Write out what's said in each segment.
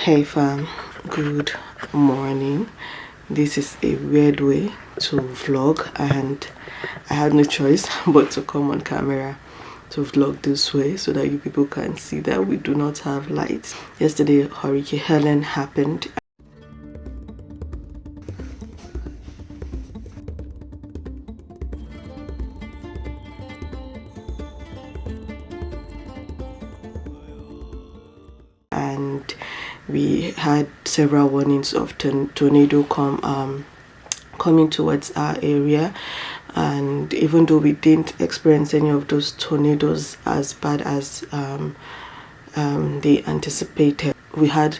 Hey fam, good morning. This is a weird way to vlog and I had no choice but to come on camera to vlog this way so that you people can see that we do not have lights. Yesterday Hurricane Helene happened. And we had several warnings of tornado coming towards our area, and even though we didn't experience any of those tornadoes as bad as they anticipated, we had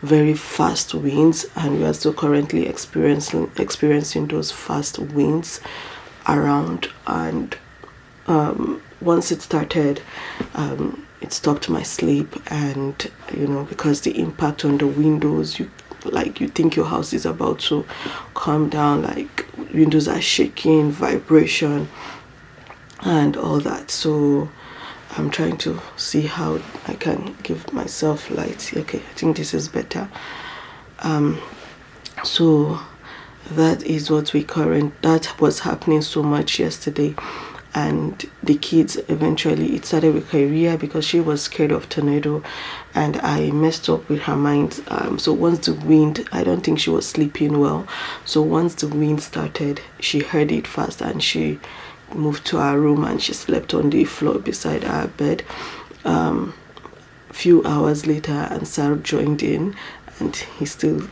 very fast winds, and we are still currently experiencing those fast winds around. And once it started, it stopped my sleep, and because the impact on the windows, you think your house is about to come down, like windows are shaking, vibration and all that. So I'm trying to see how I can give myself light. Okay, I think this is better. So that is what that was happening so much yesterday. And the kids, eventually it started with Kyria because she was scared of tornado, and I messed up with her mind. So once the wind, I don't think she was sleeping well, so once the wind started, she heard it fast and she moved to her room and she slept on the floor beside our bed. Few hours later, and Sarah joined in, and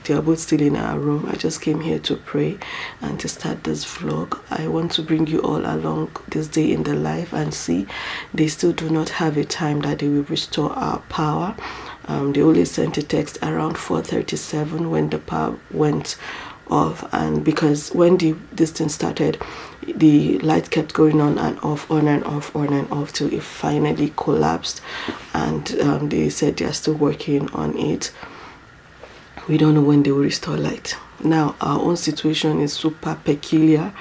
they are both still in our room. I just came here to pray and to start this vlog. I want to bring you all along this day in the life and see they still do not have a time that they will restore our power. They only sent a text around 4:37 when the power went off, and because when this thing started, the light kept going on and off, on and off, on and off, till it finally collapsed. And they said they are still working on it. We don't know when they will restore light. Now our own situation is super peculiar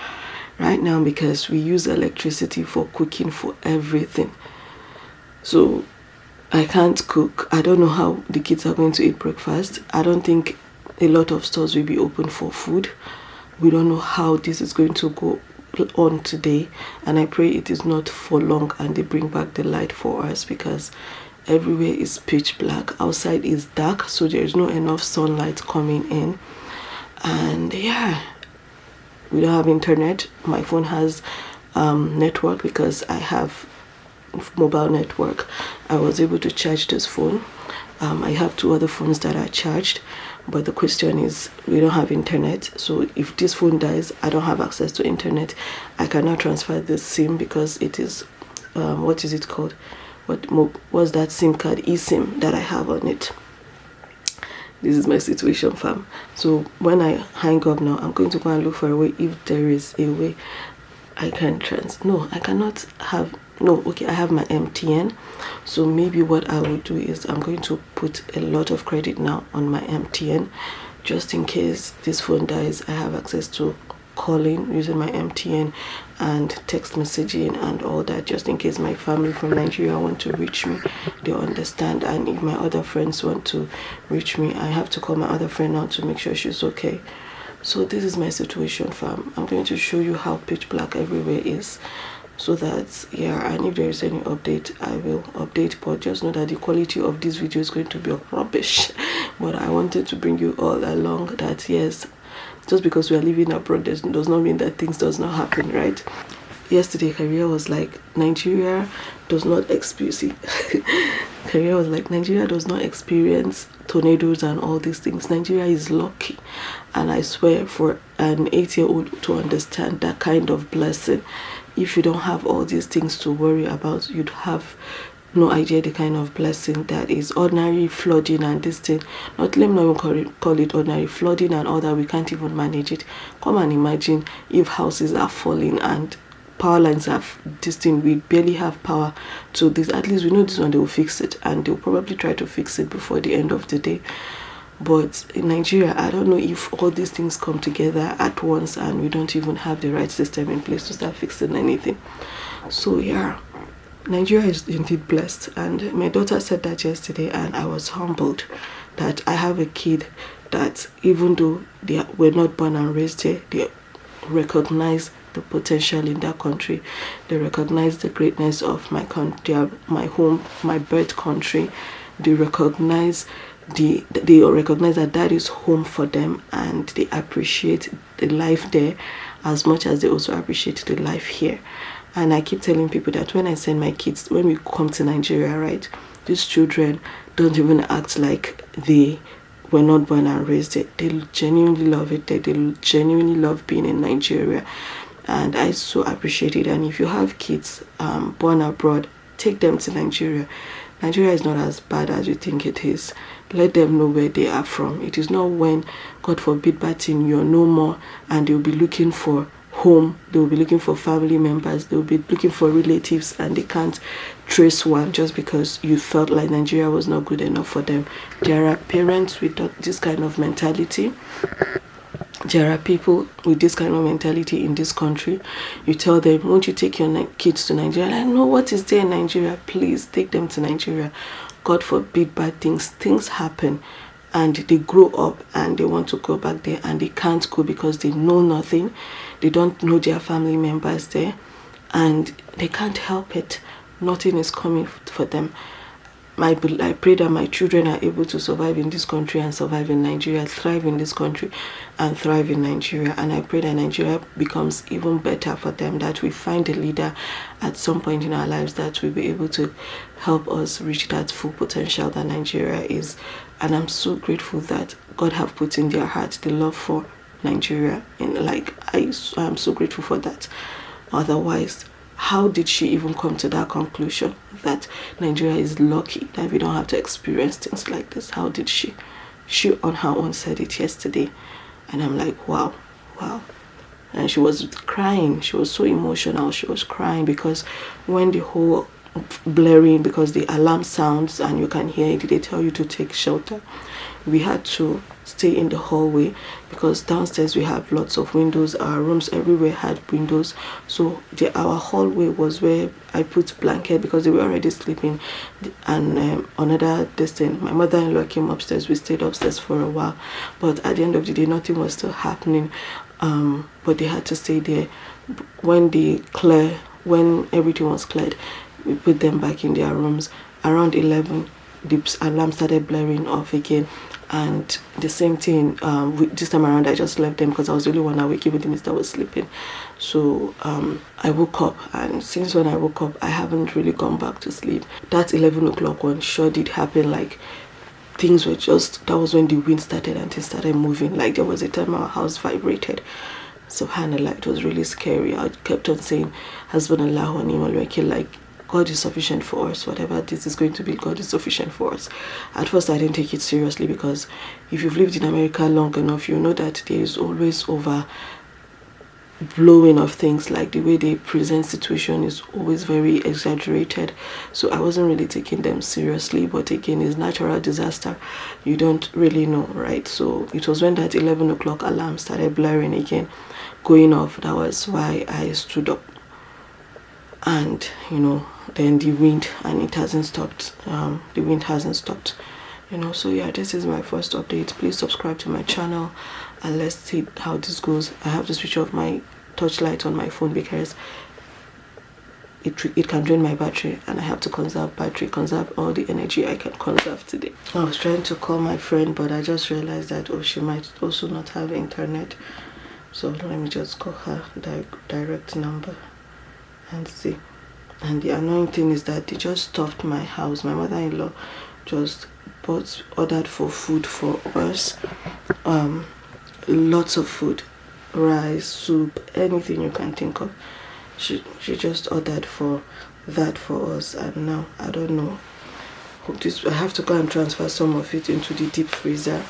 right now because we use electricity for cooking for everything. So I can't cook. I don't know how the kids are going to eat breakfast. I don't think a lot of stores will be open for food. We don't know how this is going to go on today, and I pray it is not for long and they bring back the light for us, because everywhere is pitch black. Outside is dark, so there is no enough sunlight coming in. And yeah, we don't have internet. My phone has network because I have mobile network. I was able to charge this phone. I have 2 other phones that are charged, but the question is we don't have internet. So if this phone dies, I don't have access to internet. I cannot transfer this SIM because it is what is it called? What was that SIM card, eSIM, that I have on it. This is my situation, fam. So when I hang up now, I'm going to go and look for a way, if there is a way I can I cannot have, okay, I have my MTN. So maybe what I will do is I'm going to put a lot of credit now on my MTN, just in case this phone dies. I have access to calling using my MTN and text messaging and all that, just in case my family from Nigeria want to reach me, they understand. And if my other friends want to reach me, I have to call my other friend now to make sure she's okay. So this is my situation, fam. I'm going to show you how pitch black everywhere is, so that, yeah, and if there is any update, I will update. But just know that the quality of this video is going to be rubbish. But I wanted to bring you all along that, yes, just because we are living abroad does not mean that things does not happen, right? Yesterday, Career was like, Nigeria does not experience. Career was like, Nigeria does not experience tornadoes and all these things. Nigeria is lucky. And I swear, for an 8-year-old to understand that kind of blessing, if you don't have all these things to worry about, you'd have no idea the kind of blessing that is. Ordinary flooding and this thing, let me not even call it ordinary flooding and all that, we can't even manage it. Come and imagine if houses are falling and power lines have this thing, we barely have power to this. At least we know this one, they will fix it, and they'll probably try to fix it before the end of the day. But in Nigeria, I don't know if all these things come together at once and we don't even have the right system in place to start fixing anything. So yeah, Nigeria is indeed blessed, and my daughter said that yesterday, and I was humbled that I have a kid that even though were not born and raised here, they recognize the potential in that country. They recognize the greatness of my country, my home, my birth country. They recognize that is home for them, and they appreciate the life there as much as they also appreciate the life here. And I keep telling people that when I send my kids, when we come to Nigeria, right, these children don't even act like they were not born and raised it. They genuinely love it. They genuinely love being in Nigeria, and I so appreciate it. And if you have kids born abroad, take them to Nigeria. Nigeria is not as bad as you think it is. Let them know where they are from. It is not when, God forbid, bad thing, you're no more, and they'll be looking for home, they'll be looking for family members, they'll be looking for relatives, and they can't trace one just because you felt like Nigeria was not good enough for them. There are parents with this kind of mentality. There are people with this kind of mentality in this country. You tell them, won't you take your kids to Nigeria? I know what is there in Nigeria. Please take them to Nigeria. God forbid bad things happen, and they grow up and they want to go back there and they can't go because they know nothing. They don't know their family members there, and they can't help it. Nothing is coming for them. I pray that my children are able to survive in this country and survive in Nigeria, thrive in this country and thrive in Nigeria. And I pray that Nigeria becomes even better for them, that we find a leader at some point in our lives that will be able to help us reach that full potential that Nigeria is. And I'm so grateful that God have put in their heart the love for Nigeria. And I'm so grateful for that. Otherwise, how did she even come to that conclusion that Nigeria is lucky that we don't have to experience things like this? How did she? She on her own said it yesterday. And I'm like, wow. And she was crying. She was so emotional. She was crying because when the whole blaring, because the alarm sounds and you can hear it, they tell you to take shelter. We had to stay in the hallway because downstairs we have lots of windows. Our rooms everywhere had windows, so our hallway was where I put blanket because they were already sleeping. And another distance, my mother-in-law came upstairs. We stayed upstairs for a while, but at the end of the day nothing was still happening. But they had to stay there. When everything was cleared, we put them back in their rooms. Around 11, the alarm started blaring off again, and the same thing. This time around, I just left them because I was the only one awake, even the mister was sleeping. So I woke up, and since when I woke up, I haven't really gone back to sleep. That 11 o'clock one sure did happen. Like, things were just, that was when the wind started and things started moving. Like, there was a time our house vibrated. Subhanallah, it was really scary. I kept on saying, Hasbunallah wa ni'mal wakil, like, God is sufficient for us. Whatever this is going to be, God is sufficient for us. At first, I didn't take it seriously because if you've lived in America long enough, you know that there is always over blowing of things. Like, the way they present situation is always very exaggerated. So I wasn't really taking them seriously. But again, it's natural disaster. You don't really know, right? So it was when that 11 o'clock alarm started blaring again, going off. That was why I stood up. And then the wind, and it hasn't stopped. The wind hasn't stopped, so yeah, this is my first update. Please subscribe to my channel and let's see how this goes. I have to switch off my torchlight on my phone because it can drain my battery, and I have to conserve all the energy I can conserve today. I was trying to call my friend, but I just realized that she might also not have internet, so let me just call her direct number and see. And the annoying thing is that they just stuffed my house. My mother-in-law just ordered for food for us. Lots of food, rice, soup, anything you can think of. She just ordered for that for us, and now I don't know. I have to go and transfer some of it into the deep freezer.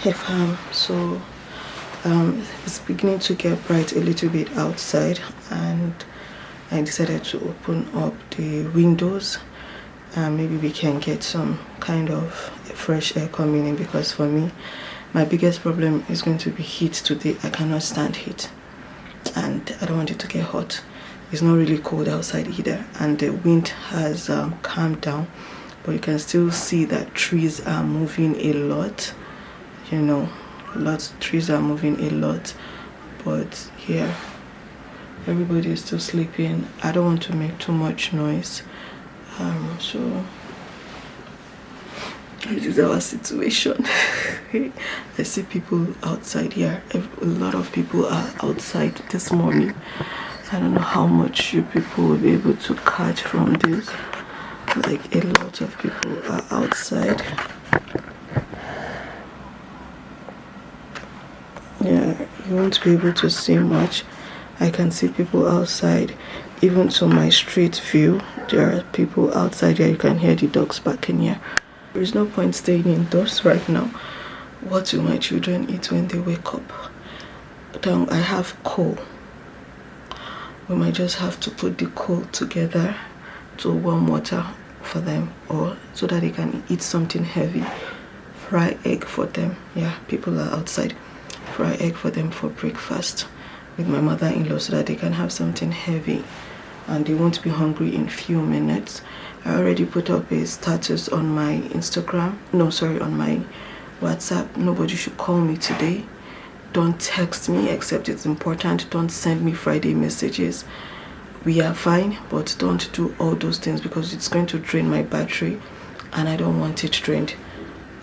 Hey fam, so It's beginning to get bright a little bit outside, and I decided to open up the windows and maybe we can get some kind of fresh air coming in, because for me, my biggest problem is going to be heat today. I cannot stand heat and I don't want it to get hot. It's not really cold outside either, and the wind has calmed down, but you can still see that trees are moving a lot. You know, trees are moving a lot, but here everybody is still sleeping. I don't want to make too much noise, so this is our situation. I see people outside here. A lot of people are outside this morning. I don't know how much you people will be able to catch from this. Like, a lot of people are outside. Yeah, you won't be able to see much. I can see people outside. Even to my street view, there are people outside here. You can hear the dogs barking here. There is no point staying indoors right now. What will my children eat when they wake up? I have coal. We might just have to put the coal together to warm water for them, or so that they can eat something heavy. Fry egg for them. Yeah, people are outside. Fry egg for them for breakfast with my mother-in-law, so that they can have something heavy and they won't be hungry in few minutes. I already put up a status on my Instagram. No, sorry, on my WhatsApp. Nobody should call me today. Don't text me except it's important. Don't send me Friday messages. We are fine, but don't do all those things, because it's going to drain my battery and I don't want it drained.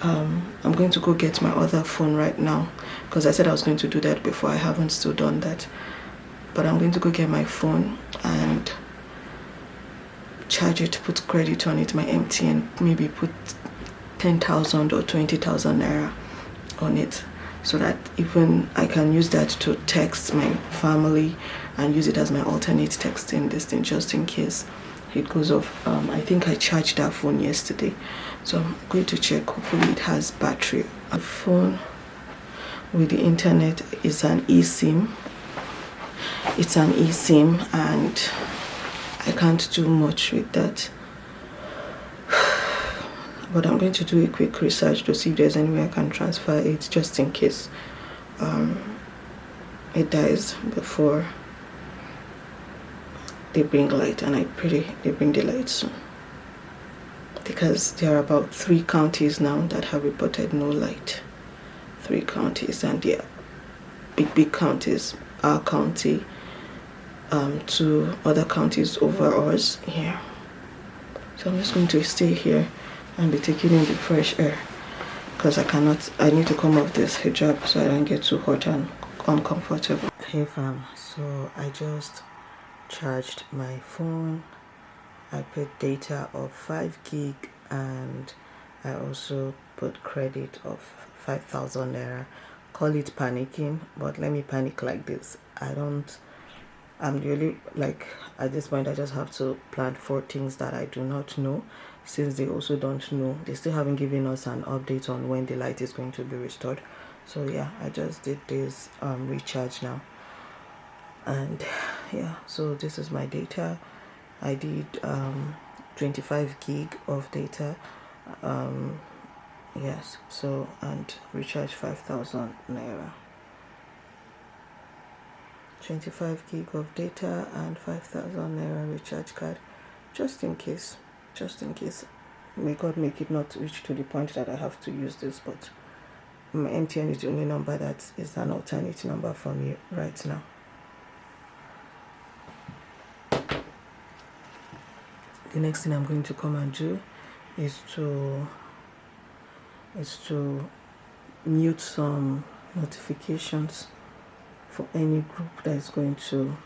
I'm going to go get my other phone right now, because I said I was going to do that before. I haven't still done that, but I'm going to go get my phone and charge it, put credit on it, my MTN, maybe put 10,000 or 20,000 naira on it, so that even I can use that to text my family and use it as my alternate texting this thing, just in case it goes off. I think I charged that phone yesterday, so I'm going to check. Hopefully it has battery. A phone with the internet is an eSIM. It's an eSIM and I can't do much with that. But I'm going to do a quick research to see if there's any way I can transfer it, just in case it dies before they bring light, and I pray they bring the light soon, because there are about 3 counties now that have reported no light. 3 counties, and they are big counties. Our county, 2 other counties over us here. So I'm just going to stay here and be taking in the fresh air, because I need to come off this hijab so I don't get too hot and uncomfortable. Hey fam, so I just charged my phone. I put data of 5 gig and I also put credit of 5,000 naira. Call it panicking, but let me panic like this. I'm really, like, at this point I just have to plan for things that I do not know, since they also don't know. They still haven't given us an update on when the light is going to be restored. So yeah, I just did this recharge now, and yeah, so this is my data. I did 25 gig of data, yes, so, and recharge 5,000 naira. 25 gig of data and 5,000 naira recharge card, just in case. May God make it not reach to the point that I have to use this, but my MTN is the only number that is an alternate number for me right now. The next thing I'm going to come and do is to mute some notifications for any group that is going to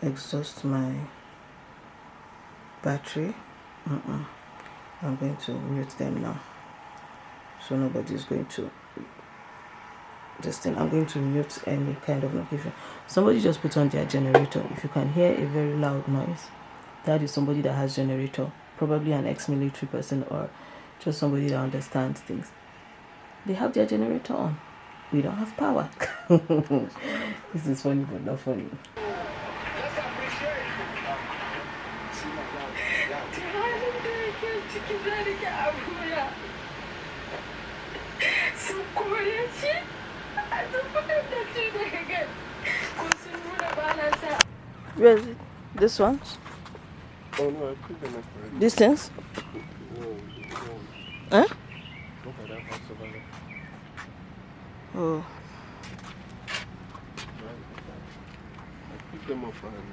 exhaust my battery. I'm going to mute them now, so nobody is going to I'm going to mute any kind of notification. Somebody just put on their generator. If you can hear a very loud noise, that is somebody that has generator, probably an ex-military person or just somebody that understands things. They have their generator on. we don't have power. This is funny but not funny. Where is it? This one? Oh no, I put them up already. Distance? No. Huh? Look at that house over there. Oh. I picked them up already.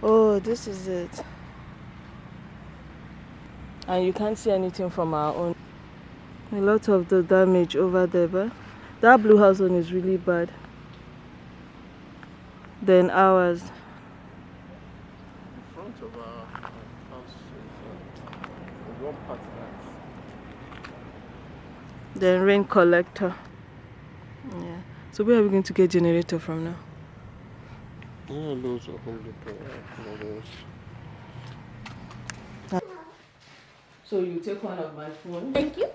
Oh, this is it. And you can't see anything from our own. A lot of the damage over there, but that blue house one is really bad. Then ours. The front of our house is one part that. Then rain collector. Yeah. So where are we going to get generator from now? Yeah, loads of Home Depot. So you take one of my phone. Thank you.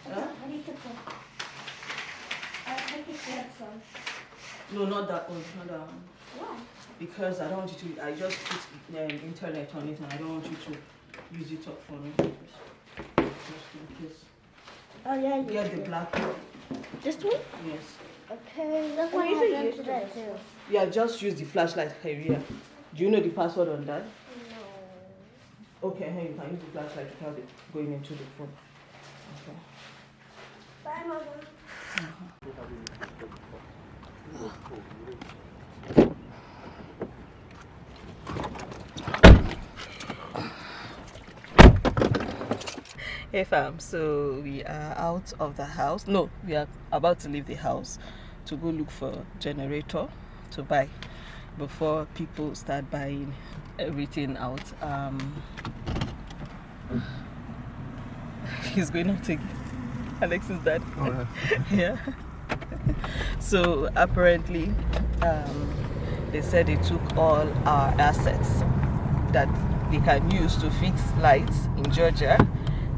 Huh? I need to put. I think it's that one. No, not that one. Not that one. Why? Because I don't want you to. I just put internet on it, and I don't want you to use it up for me. Just in case. Oh yeah, you Get the black one. This one? Yes. Okay, that's what I used to that too. Yeah, just use the flashlight here. Do you know the password on that? No. Okay, here you can use the flashlight without it going into the phone. Okay. Bye, Mother. Hey fam, so we are out of the house. No, we are about to leave the house to go look for generator to buy before people start buying everything out. He's going to take Alex's dad. Oh, yeah. Yeah. So apparently they said they took all our assets that they can use to fix lights in Georgia.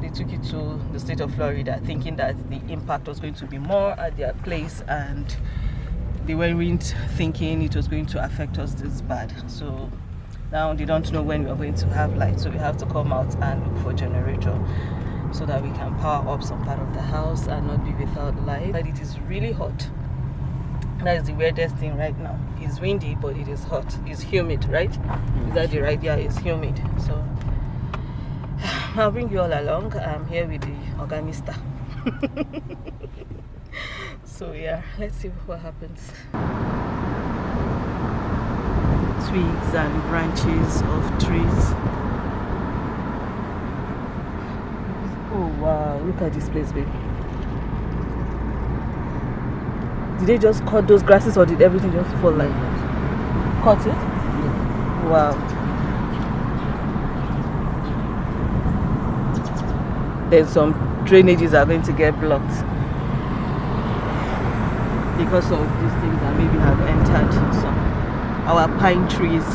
They took it to the state of Florida thinking that the impact was going to be more at their place, and they weren't thinking it was going to affect us this bad. So now they don't know when we are going to have light, so we have to come out and look for a generator so that we can power up some part of the house and not be without light. But it is really hot. That is the weirdest thing right now. It's windy, but it is hot. It's humid, right? Is that the right? Yeah, it's humid. So I'll bring you all along. I'm here with the organista. So yeah, let's see what happens. Twigs and branches of trees. Oh wow, look at this place, baby. Did they just cut those grasses or did everything just fall like that? Cut it? Yeah. Wow. Then some drainages are going to get blocked because of these things that maybe have entered some our pine trees.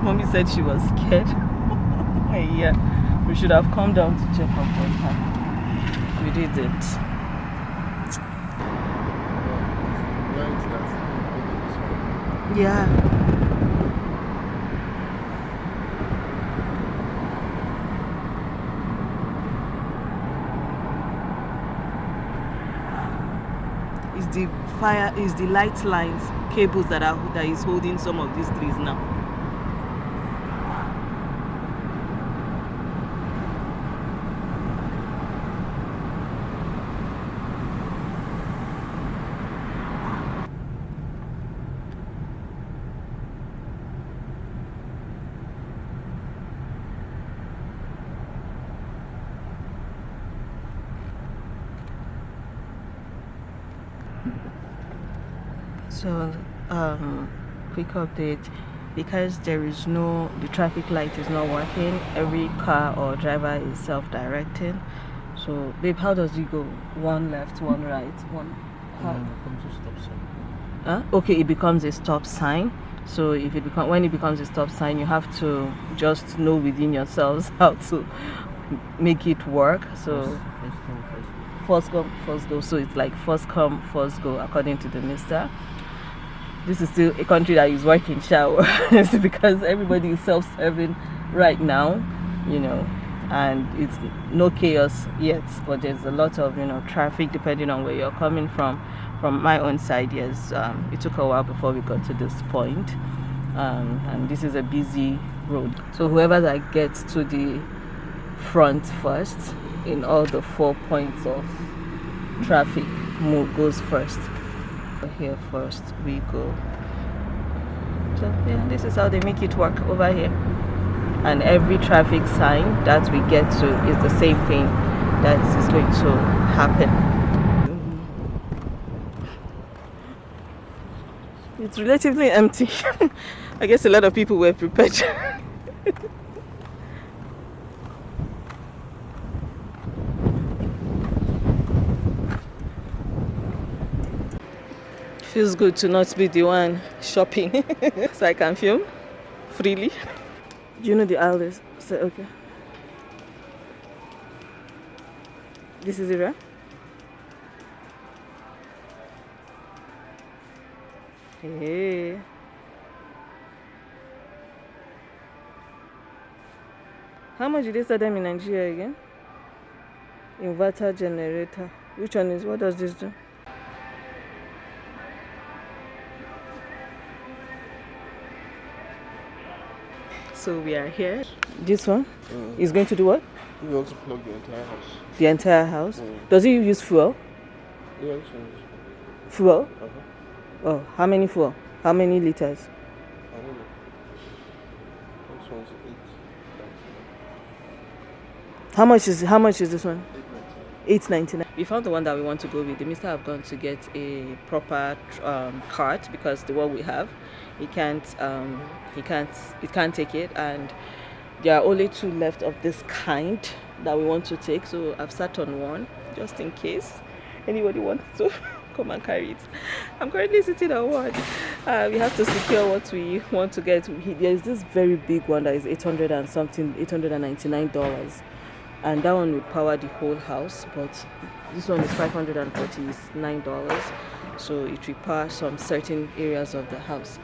Mommy said she was scared. Yeah, we should have come down to check up on her. We didn't. Yeah. Is the fire, is the light lines, cables that is holding some of these trees now. So quick update, because there is the traffic light is not working, every car or driver is self-directing. So babe, how does it go? One left, one right, one. How? It becomes a stop sign. Okay, it becomes a stop sign. So if when it becomes a stop sign, you have to just know within yourselves how to make it work. So first come, first go. So it's like first come, first go, according to the minister. This is still a country that is working shower because everybody is self-serving right now, and it's no chaos yet, but there's a lot of traffic depending on where you're coming from. From my own side, yes, it took a while before we got to this point, and this is a busy road. So whoever that gets to the front first in all the 4 points of traffic goes first. Here first we go. So yeah, this is how they make it work over here. And every traffic sign that we get to is the same thing that is going to happen. It's relatively empty. I guess a lot of people were prepared. Feels good to not be the one shopping, so I can film freely. Do you know the aisle is? So, okay. This is it, right? Hey. How much did they sell them in Nigeria again? Inverter generator. Which one is? What does this do? So we are here. This one is going to do what? You also plug the entire house. The entire house? Does it use fuel? Yeah, this one is Fuel? uh-huh. Oh, how many fuel? How many liters? I don't know. This one's 8. How much is this one? $8.99. We found the one that we want to go with. The mister have gone to get a proper cart because the one we have, it can't take it, and there are only 2 left of this kind that we want to take. So I've sat on one just in case anybody wants to come and carry it. I'm currently sitting on one. We have to secure what we want to get. There's this very big one that is $899. And that one would power the whole house, but this one is $549, so it will power some certain areas of the house.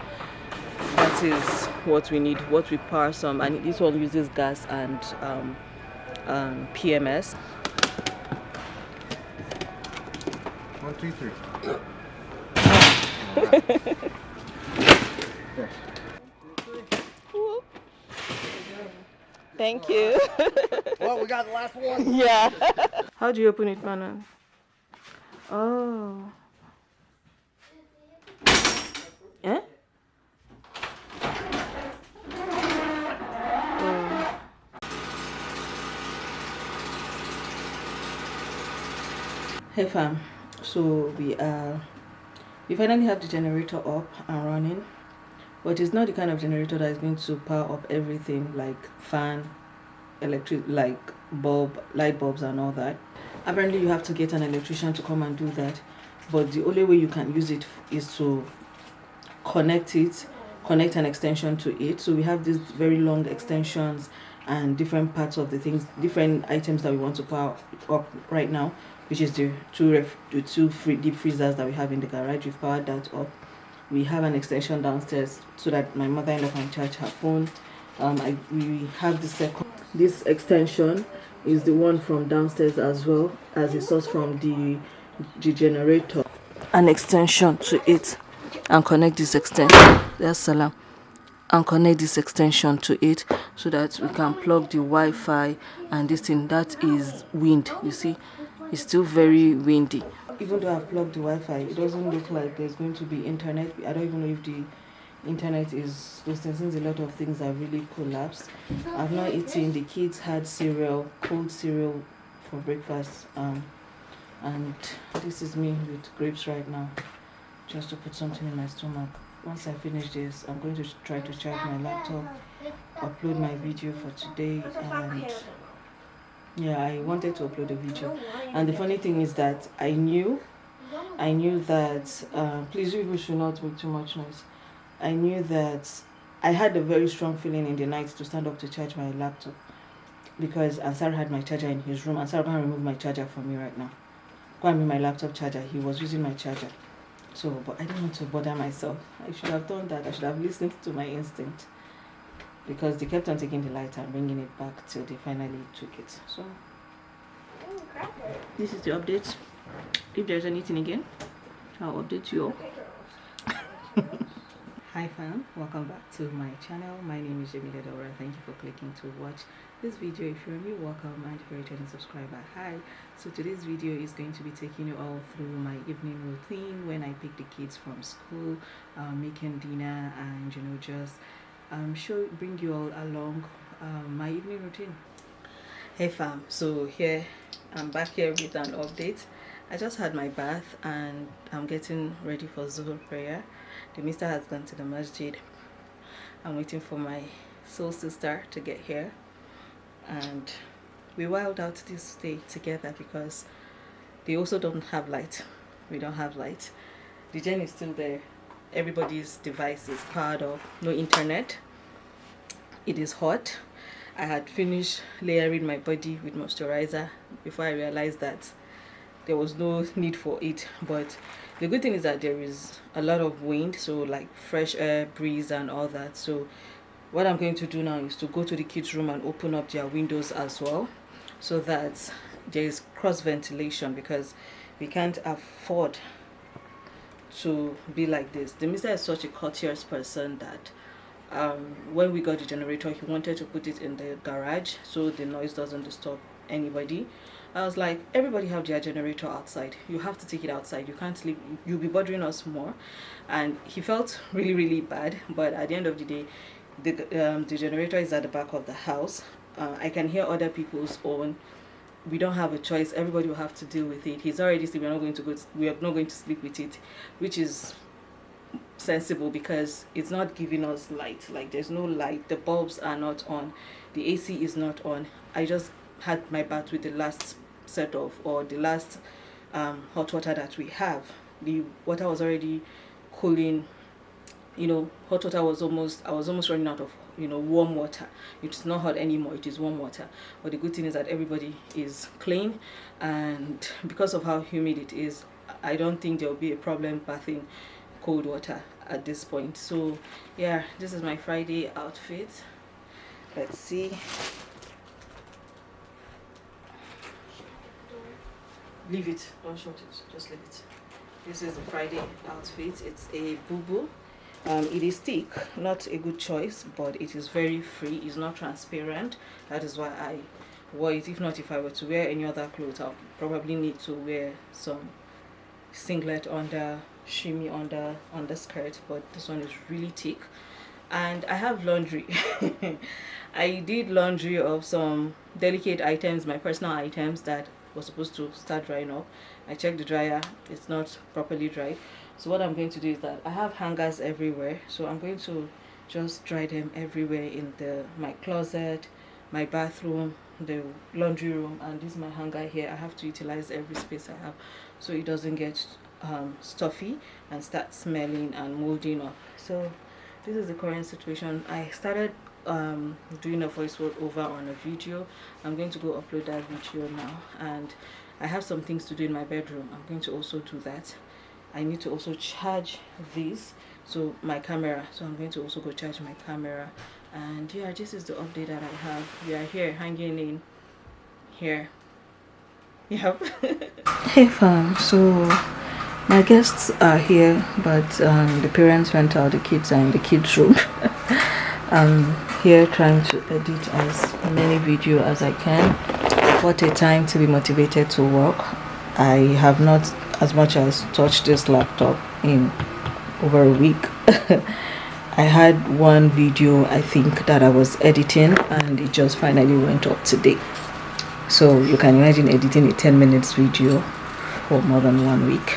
That is what we need, what we power some, and this one uses gas and PMS. 1, 2, 3. Thank you. Well, we got the last one. Yeah. How do you open it, Manon? Oh. Eh? Oh. Hey fam, so we finally have the generator up and running, but it's not the kind of generator that is going to power up everything like fan, electric, like light bulbs and all that. Apparently you have to get an electrician to come and do that, but the only way you can use it is to connect an extension to it. So we have these very long extensions and different parts of the things, different items that we want to power up right now, which is the two deep freezers that we have in the garage. We've powered that up. We have an extension downstairs so that my mother-in-law can charge her phone. We have the second. This extension is the one from downstairs as well as a source from the generator. An extension to it, and connect this extension. There's salam. And connect this extension to it so that we can plug the Wi-Fi and this thing. That is wind. You see, it's still very windy. Even though I've plugged the Wi-Fi, it doesn't look like there's going to be internet. I don't even know if the internet is listening, since a lot of things have really collapsed. I've not eaten. The kids had cold cereal for breakfast, and this is me with grapes right now, just to put something in my stomach. Once I finish this, I'm going to try to charge my laptop, upload my video for today, and yeah, I wanted to upload a video. And the funny thing is that I knew that please, you should not make too much noise. I knew that I had a very strong feeling in the night to stand up to charge my laptop, because Ansar had my charger in his room. Ansar can't remove my charger from me right now. Go and bring my laptop charger. He was using my charger. So, but I didn't want to bother myself. I should have done that. I should have listened to my instinct, because they kept on taking the light and bringing it back till they finally took it. So, this is the update. If there's anything again, I'll update you all. Hi fam, welcome back to my channel. My name is ESTHETICIAN. Thank you for clicking to watch this video. If you're new, welcome, and if you're a returning subscriber, hi. So today's video is going to be taking you all through my evening routine when I pick the kids from school, making dinner, and just bring you all along my evening routine. Hey fam, so here I'm back here with an update. I just had my bath and I'm getting ready for Zuhur prayer. The mister has gone to the masjid. I'm waiting for my soul sister to get here, and we wilded out this day together because they also don't have light. We don't have light. The gen is still there. Everybody's device is powered off. No internet. It is hot. I had finished layering my body with moisturizer before I realized that there was no need for it. But the good thing is that there is a lot of wind, so like fresh air, breeze and all that. So what I'm going to do now is to go to the kids' room and open up their windows as well, so that there is cross ventilation, because we can't afford to be like this. The mister is such a courteous person that when we got the generator, he wanted to put it in the garage so the noise doesn't disturb anybody. I was like, everybody have their generator outside. You have to take it outside. You can't leave. You'll be bothering us more. And he felt really, really bad. But at the end of the day, the generator is at the back of the house. I can hear other people's own. We don't have a choice. Everybody will have to deal with it. He's already sleeping. We are not going to sleep with it, which is sensible because it's not giving us light. Like, there's no light. The bulbs are not on. The AC is not on. I just had my bath with the last set of, or the last hot water that we have. The water was already cooling. Hot water was I was almost running out of warm water. It's not hot anymore, it is warm water. But the good thing is that everybody is clean, and because of how humid it is, I don't think there will be a problem bathing cold water at this point. So yeah, this is my Friday outfit. Let's see. Leave it, don't short it, just leave it. This is the Friday outfit. It's a boo-boo. It is thick, not a good choice, but it is very free. It's not transparent. That is why I wore it. If not, if I were to wear any other clothes, I'll probably need to wear some singlet under, shimmy under skirt, but this one is really thick. And I have laundry. I did laundry of some delicate items, my personal items that was supposed to start drying up. I checked the dryer, it's not properly dried. So what I'm going to do is that I have hangers everywhere, so I'm going to just dry them everywhere in my closet, my bathroom, the laundry room, and this is my hanger here. I have to utilize every space I have so it doesn't get stuffy and start smelling and molding up. So this is the current situation. I started doing a voiceover on a video. I'm going to go upload that video now, and I have some things to do in my bedroom. I'm going to also do that. I need to also charge this, so my camera, so I'm going to also go charge my camera. And yeah, this is the update that I have. We are here hanging in here. Yep. Hey fam, so my guests are here, but the parents went out. The kids are in the kids room. I'm here trying to edit as many videos as I can. What a time to be motivated to work. I have not as much as touched this laptop in over a week. I had one video, I think, that I was editing, and it just finally went up today. So you can imagine editing a 10 minutes video for more than 1 week,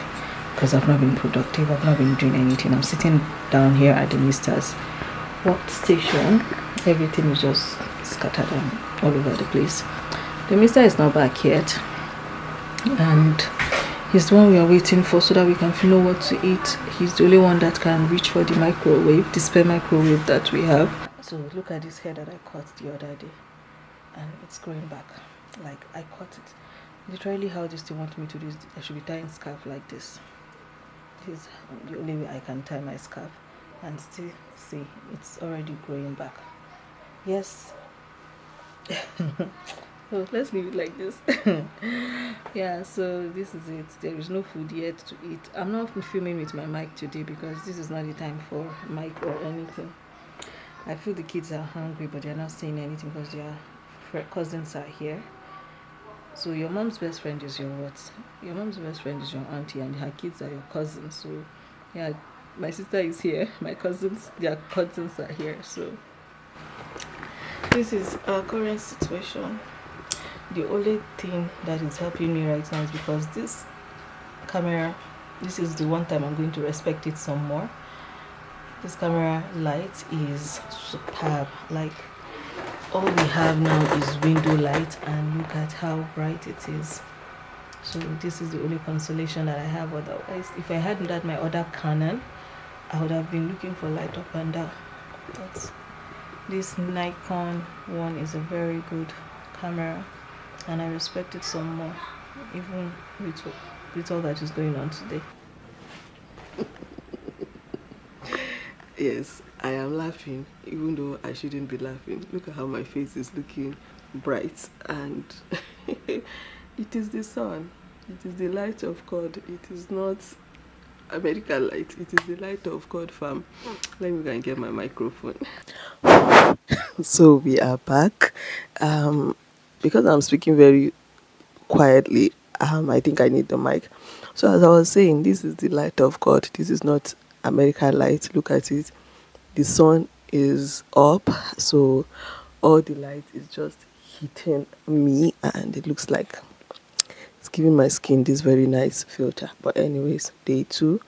because I've not been productive. I've not been doing anything. I'm sitting down here at the mister's workstation. Everything is just scattered and all over the place. The mister is not back yet, and He's the one we are waiting for so that we can know what to eat. He's the only one that can reach for the microwave, the spare microwave that we have. So look at this hair that I cut the other day, and it's growing back. Like, I cut it. Literally how this thing wants me to do is I should be tying scarf like this. This is the only way I can tie my scarf, and still see it's already growing back. Yes. So let's leave it like this. Yeah, so this is it. There is no food yet to eat. I'm not filming with my mic today because this is not the time for mic or anything. I feel the kids are hungry, but they're not saying anything because their cousins are here. So your mom's best friend is your what? Your mom's best friend is your auntie, and her kids are your cousins. So yeah, my sister is here. My cousins, their cousins are here. So this is our current situation. The only thing that is helping me right now is because this camera, this is the one time I'm going to respect it some more. This camera light is superb. Like, all we have now is window light, and look at how bright it is. So this is the only consolation that I have. Otherwise, if I hadn't had my other Canon, I would have been looking for light up and down. But this Nikon one is a very good camera, and I respect it some more, even with all that is going on today. Yes, I am laughing, even though I shouldn't be laughing. Look at how my face is looking bright, and it is the sun. It is the light of God. It is not American light. It is the light of God, fam. Let me go and get my microphone. So we are back. Because I'm speaking very quietly, I think I need the mic. So as I was saying, this is the light of God. This is not American light. Look at it. The sun is up, so all the light is just hitting me, and it looks like it's giving my skin this very nice filter. But anyways, day 2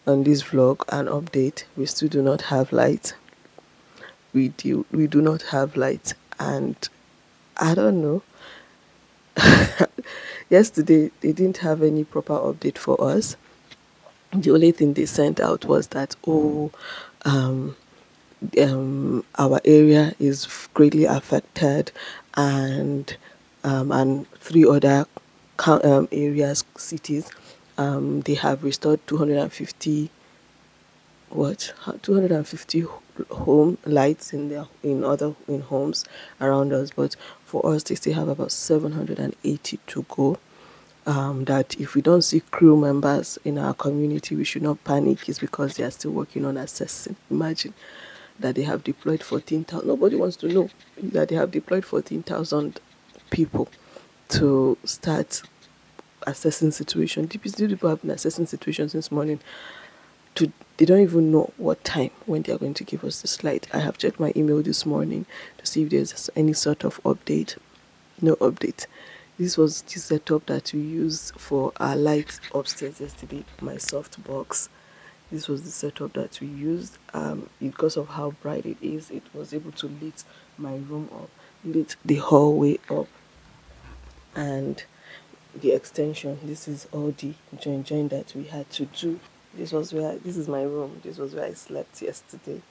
on this vlog, an update. We still do not have light. We do not have light, and I don't know. Yesterday they didn't have any proper update for us. The only thing they sent out was that, our area is greatly affected, and 3 other areas, cities, they have restored 250 home lights in homes around us. But for us, they still have about 780 to go. That if we don't see crew members in our community, we should not panic. It's because they are still working on assessing. Imagine that they have deployed 14,000. Nobody wants to know that they have deployed 14,000 people to start assessing situation. These people have been assessing situations since morning. They don't even know what time when they are going to give us this light. I have checked my email this morning to see if there's any sort of update. No update. This was the setup that we used for our lights upstairs yesterday, my soft box. This was the setup that we used. Because of how bright it is, it was able to lit my room up, lit the hallway up, and the extension. This is all the join that we had to do. This is my room. This was where I slept yesterday.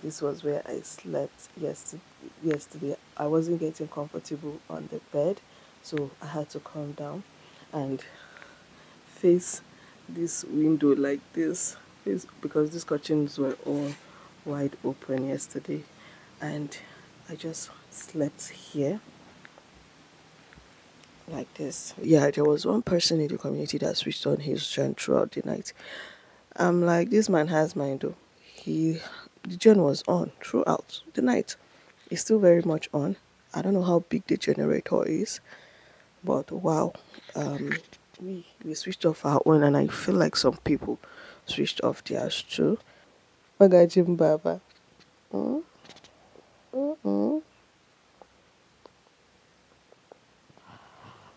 This was where I slept yesterday. I wasn't getting comfortable on the bed, so I had to come down and face this window like this, because these curtains were all wide open yesterday, and I just slept here like this. Yeah, there was one person in the community that switched on his gen throughout the night. I'm like, this man has mind though. The gen was on throughout the night. It's still very much on. I don't know how big the generator is, but wow. We switched off our own, and I feel like some people switched off theirs too. Magajim Baba. Mm, mm, mm,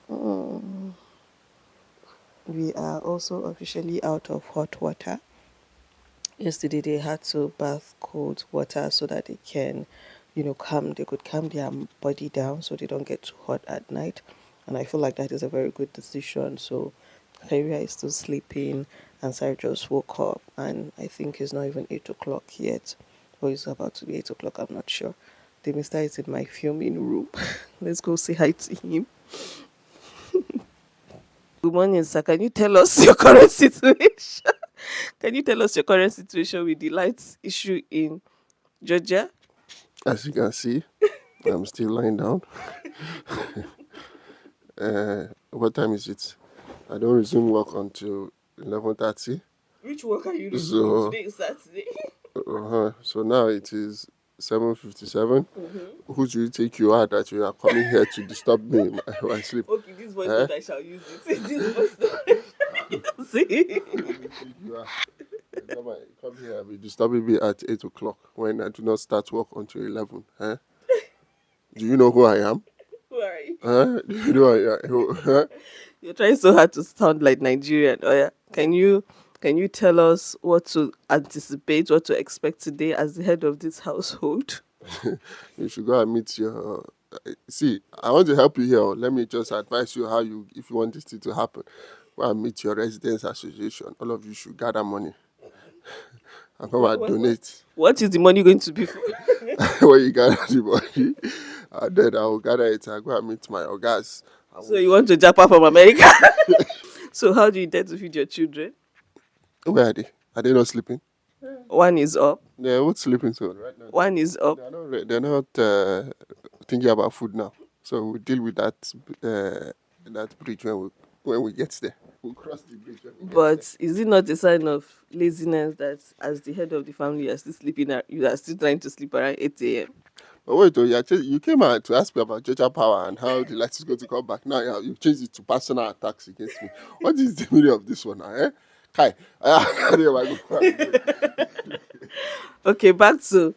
mm. We are also officially out of hot water. Yesterday they had to bath cold water so that they can, they could calm their body down so they don't get too hot at night. And I feel like that is a very good decision. So Khairiyah is still sleeping, and Sarah just woke up, and I think it's not even 8 o'clock yet, or it's about to be 8 o'clock, I'm not sure. The mister is in my filming room. Let's go say hi to him. Good morning, sir. Can you tell us your current situation? Can you tell us your current situation with the lights issue in Georgia? As you can see, I'm still lying down. What time is it? I don't resume work until 11:30. Which work are you So- resuming? Today is Saturday. So now it is 7:57. Who do you think you are that you are coming here to disturb me in my sleep? Okay, this voice note I shall use it. This voice note I shall use it. Who do you think you are? Come here and be disturbing me at 8 o'clock when I do not start work until 11. Do you know who I am? Who are you? Do you know who I am? You're trying so hard to sound like Nigerian. Oh yeah. Can you tell us what to anticipate, what to expect today as the head of this household? You should go and meet your. See, I want to help you here. Let me just advise you how you, if you want this thing to happen, go and meet your residents association. All of you should gather money and come and donate. What is the money going to be for? When you gather the money, and then I will gather it and go and meet my organs. So you want to jump out from America? So how do you intend to feed your children? Where are they? Are they not sleeping? One is up. They're not sleeping so right now. One is up. They're not thinking about food now. So we'll deal with that bridge when we get there. We'll cross the bridge when we get But is it not a sign of laziness that as the head of the family you are still sleeping, you are still trying to sleep around 8 a.m.? But wait, you came out to ask me about Georgia Power and how the light is going to come back. Now you changed it to personal attacks against me. What is the meaning of this one now, Kai, Okay, back to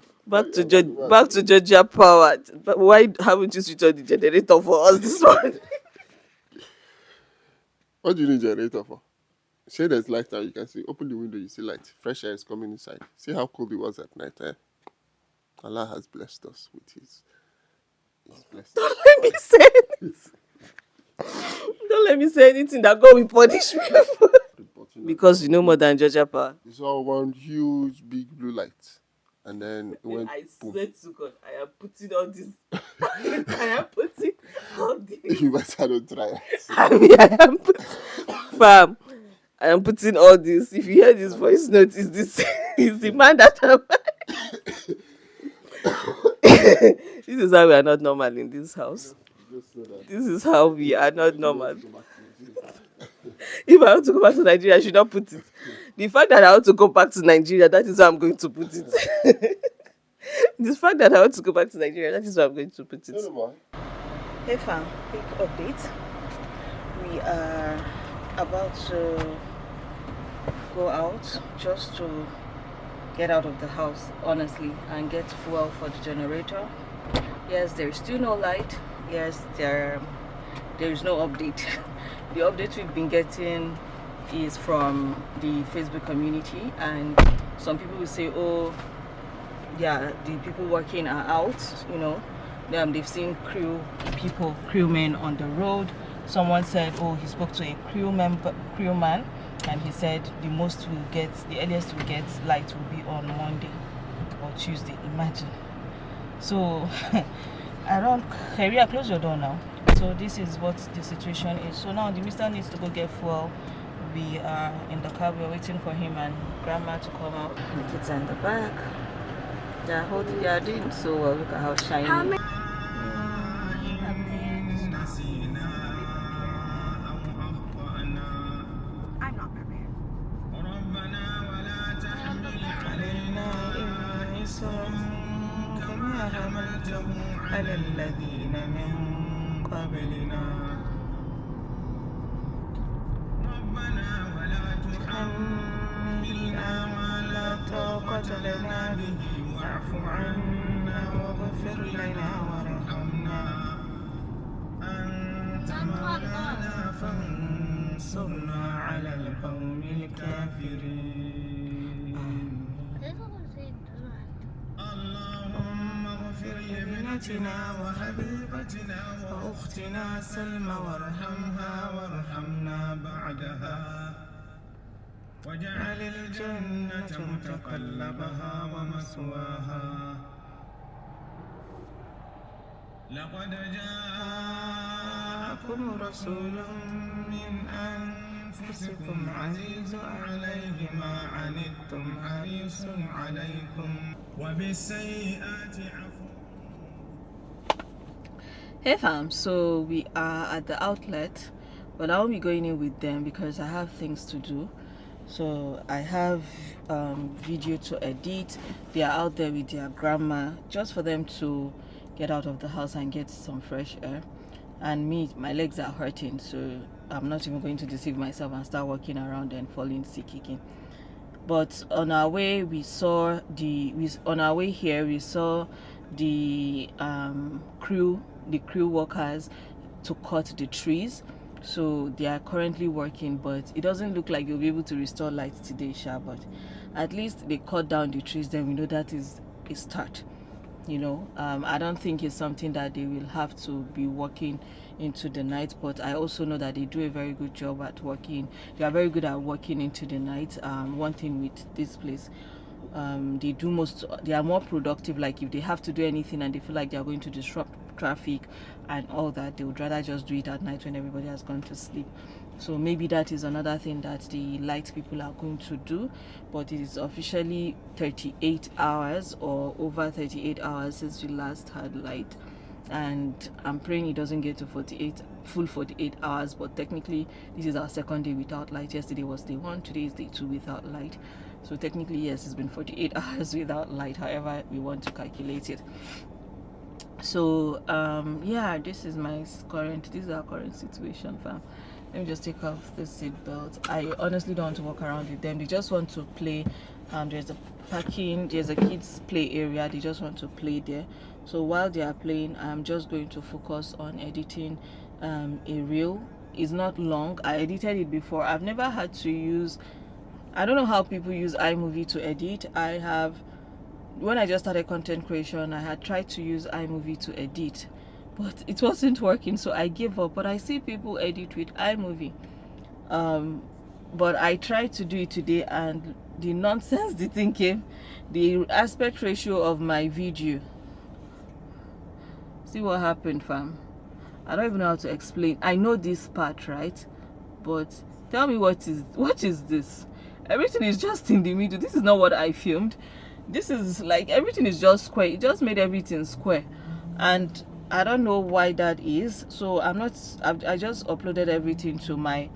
Georgia Power. But why haven't you switched on the generator for us this morning? What do you need generator for? Say there's light now, you can see. Open the window, you see light. Fresh air is coming inside. See how cold it was at night, Allah has blessed us with his blessing. Don't let me say it. Don't let me say anything that God will punish me for. Because you know more than Georgia Power. You saw one huge big blue light. And then it went I boom. swear to God, I am putting all this. I am putting all this. You better don't try it. I am putting. Fam, I am putting all this. If you hear this voice note, is the man that I'm. This is how we are not normal in this house. This is how we are not normal. If I want to go back to Nigeria, I should not put it. The fact that I want to go back to Nigeria, that is how I'm going to put it. The fact that I want to go back to Nigeria, that is how I'm going to put it. Hey fam, quick update. We are about to go out just to get out of the house, honestly, and get fuel for the generator. Yes, there is still no light. Yes, there is no update. The update we've been getting is from the Facebook community, and some people will say, oh yeah, the people working are out, you know. They've seen crewmen on the road. Someone said, oh, he spoke to a crewman, and he said the earliest we'll get light will be on Monday or Tuesday. Imagine. So Khairiyah, close your door now. So this is what the situation is. So now the mister needs to go get fuel. We are in the car, we're waiting for him and grandma to come out. The kids are in the back. They are doing so well. Look at how shiny. I'm not prepared. على الذين من قبلنا ربنا ولا تحملنا ما لا طاقة لنا به واعف عنا واغفر لنا وارحمنا أنت مولانا فانصرنا على القوم الكافرين اللهم واغفر لابنتنا وحبيبتنا وأختنا سلمى وارحمها وارحمنا بعدها واجعل الجنة متقلبها ومثواها لقد جاءكم رسول من أنفسكم عزيز عليه ما عنتم حريص عليكم وبالسيئات عفو. Hey fam, so we are at the outlet, but I won't be going in with them because I have things to do. So I have video to edit. They are out there with their grandma just for them to get out of the house and get some fresh air. And me, my legs are hurting, so I'm not even going to deceive myself and start walking around and falling sick again. But on our way, we saw the crew workers to cut the trees. So they are currently working, but it doesn't look like they'll be able to restore light today, but at least they cut down the trees. Then we know that is a start. I don't think it's something that they will have to be working into the night, but I also know that they do a very good job at working. They are very good at working into the night. One thing with this place, they are more productive. Like if they have to do anything and they feel like they are going to disrupt traffic and all that, they would rather just do it at night when everybody has gone to sleep. So maybe that is another thing that the light people are going to do, but it is officially 38 hours or over 38 hours since we last had light, and I'm praying it doesn't get to full 48 hours. But technically this is our second day without light. Yesterday was day 1, today is day 2 without light. So technically, yes, it's been 48 hours without light, however we want to calculate it. So yeah, this is our current situation, fam. Let me just take off the seat belt. I honestly don't want to walk around with them. They just want to play. There's a kids play area. They just want to play there. So while they are playing, I'm just going to focus on editing a reel. It's not long. I edited it before. I've never had to use, I don't know how people use iMovie to edit. When I just started content creation, I had tried to use iMovie to edit, but it wasn't working, so I gave up. But I see people edit with iMovie. But I tried to do it today, and the nonsense the thing came. The aspect ratio of my video. See what happened, fam? I don't even know how to explain. I know this part, right? But tell me what is this? Everything is just in the middle. This is not what I filmed. This is like everything is just square. It just made everything square, and I don't know why that is. So I just uploaded everything to my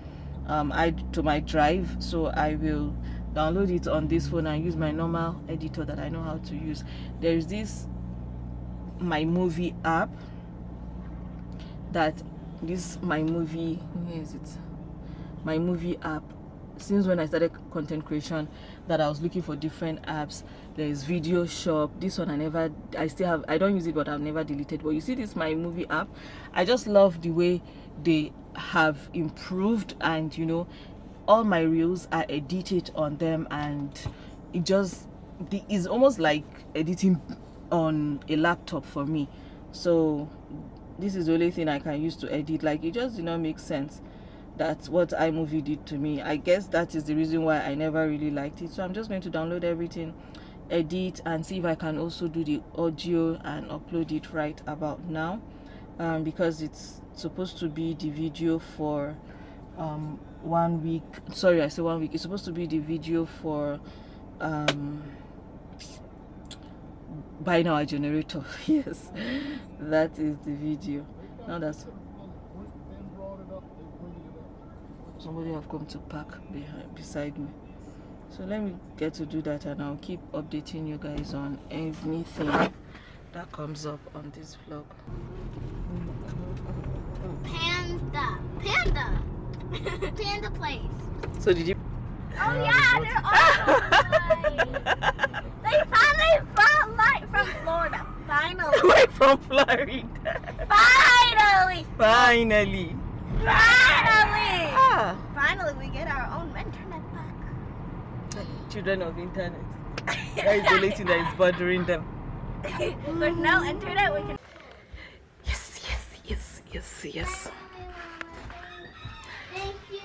drive. So I will download it on this phone and use my normal editor that I know how to use. There is this my movie app my movie app. Since when I started content creation, that I was looking for different apps. There is Video Shop. This one I don't use it, but I've never deleted. But you see this my movie app, I just love the way they have improved, and all my reels are edited on them, and it's almost like editing on a laptop for me. So this is the only thing I can use to edit. Like, it just did not make sense. That's what iMovie did to me. I guess that is the reason why I never really liked it. So I'm just going to download everything, edit, and see if I can also do the audio and upload it right about now, because it's supposed to be the video for 1 week. Sorry, I said 1 week. It's supposed to be the video for buying our generator. Yes, that is the video. Now that's somebody have come to park beside me. So let me get to do that, and I'll keep updating you guys on anything that comes up on this vlog. Panda place. So did you? Oh yeah, they're all They finally found light from Florida. Finally. Wait, from Florida. Finally. Finally. Finally, we get our own internet back. Children of internet. That is the only thing that is bothering them. With no internet, we can. Yes, yes, yes, yes, yes. Thank you.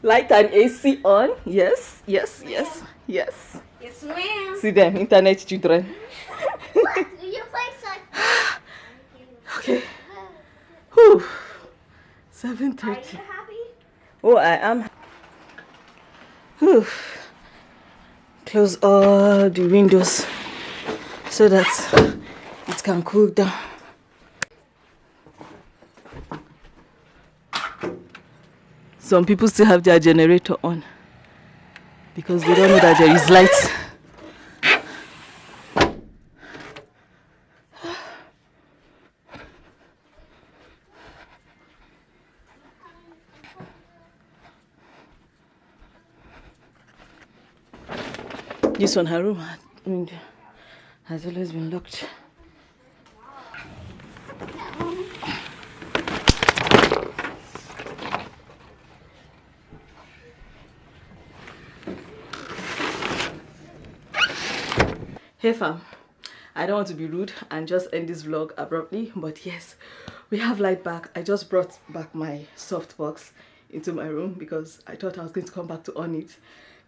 Light and AC on. Yes, yes, yes, yes. Yes, ma'am. See them, internet children. What? Your place like. Okay. Whew. Are 7:30. you happy? Oh, I am. Whew. Close all the windows so that it can cool down. Some people still have their generator on because they don't know that there is light. This one, her room has always been locked. Hey fam, I don't want to be rude and just end this vlog abruptly, but yes, we have light back. I just brought back my softbox into my room because I thought I was going to come back to on it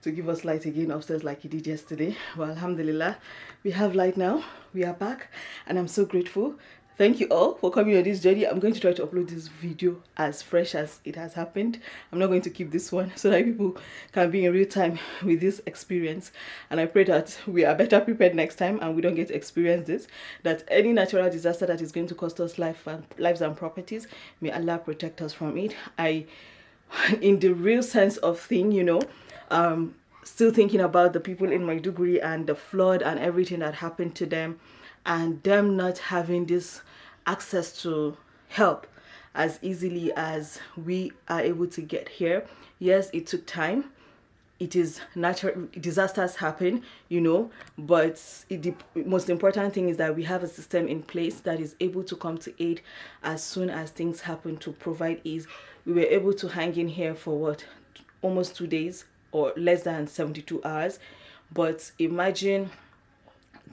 to give us light again upstairs like he did yesterday. Well, alhamdulillah, we have light now. We are back and I'm so grateful. Thank you all for coming on this journey. I'm going to try to upload this video as fresh as it has happened. I'm not going to keep this one so that people can be in real time with this experience. And I pray that we are better prepared next time and we don't get to experience this. That any natural disaster that is going to cost us lives and properties, may Allah protect us from it. In the real sense of thing, you know, still thinking about the people in Maiduguri and the flood and everything that happened to them, and them not having this access to help as easily as we are able to get here. Yes, it took time. It is natural, disasters happen, you know, but the most important thing is that we have a system in place that is able to come to aid as soon as things happen to provide ease. We were able to hang in here for what, almost 2 days or less than 72 hours. But imagine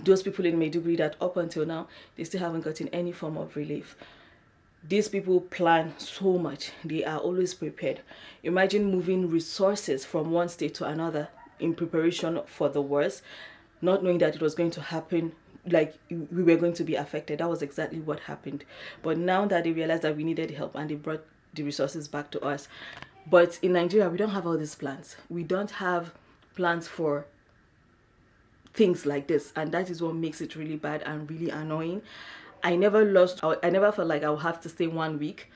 those people in Maiduguri that up until now, they still haven't gotten any form of relief. These people plan so much. They are always prepared. Imagine moving resources from one state to another in preparation for the worst, not knowing that it was going to happen, like we were going to be affected. That was exactly what happened. But now that they realized that we needed help and they brought the resources back to us. But in Nigeria, we don't have all these plans. We don't have plans for things like this, and that is what makes it really bad and really annoying. I never felt like I would have to stay 1 week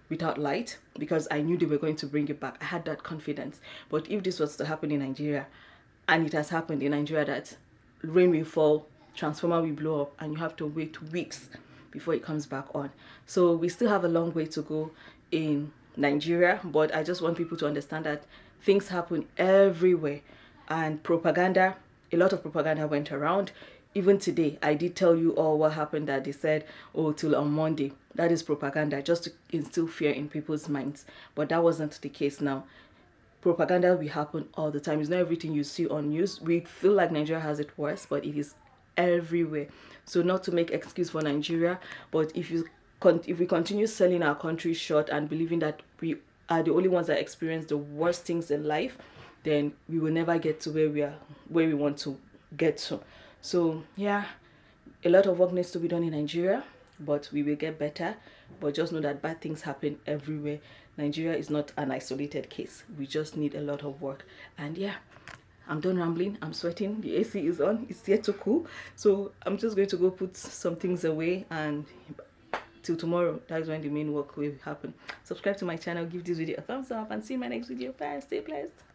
without light because I knew they were going to bring it back. I had that confidence. But if this was to happen in Nigeria, and it has happened in Nigeria, that rain will fall, transformer will blow up, and you have to wait weeks before it comes back on. So we still have a long way to go in Nigeria, but I just want people to understand that things happen everywhere, and propaganda, a lot of propaganda went around. Even today, I did tell you all what happened, that they said, oh, till on Monday. That is propaganda, just to instill fear in people's minds. But that wasn't the case now. Propaganda will happen all the time. It's not everything you see on news. We feel like Nigeria has it worse, but it is everywhere. So not to make excuse for Nigeria, but if we continue selling our country short and believing that we are the only ones that experience the worst things in life, then we will never get to where we want to get to. So yeah, a lot of work needs to be done in Nigeria, but we will get better. But just know that bad things happen everywhere. Nigeria is not an isolated case. We just need a lot of work. And yeah, I'm done rambling. I'm sweating. The AC is on. It's yet to cool. So I'm just going to go put some things away, and till tomorrow, that's when the main work will happen. Subscribe to my channel, give this video a thumbs up, and see you in my next video. Bye. Stay blessed.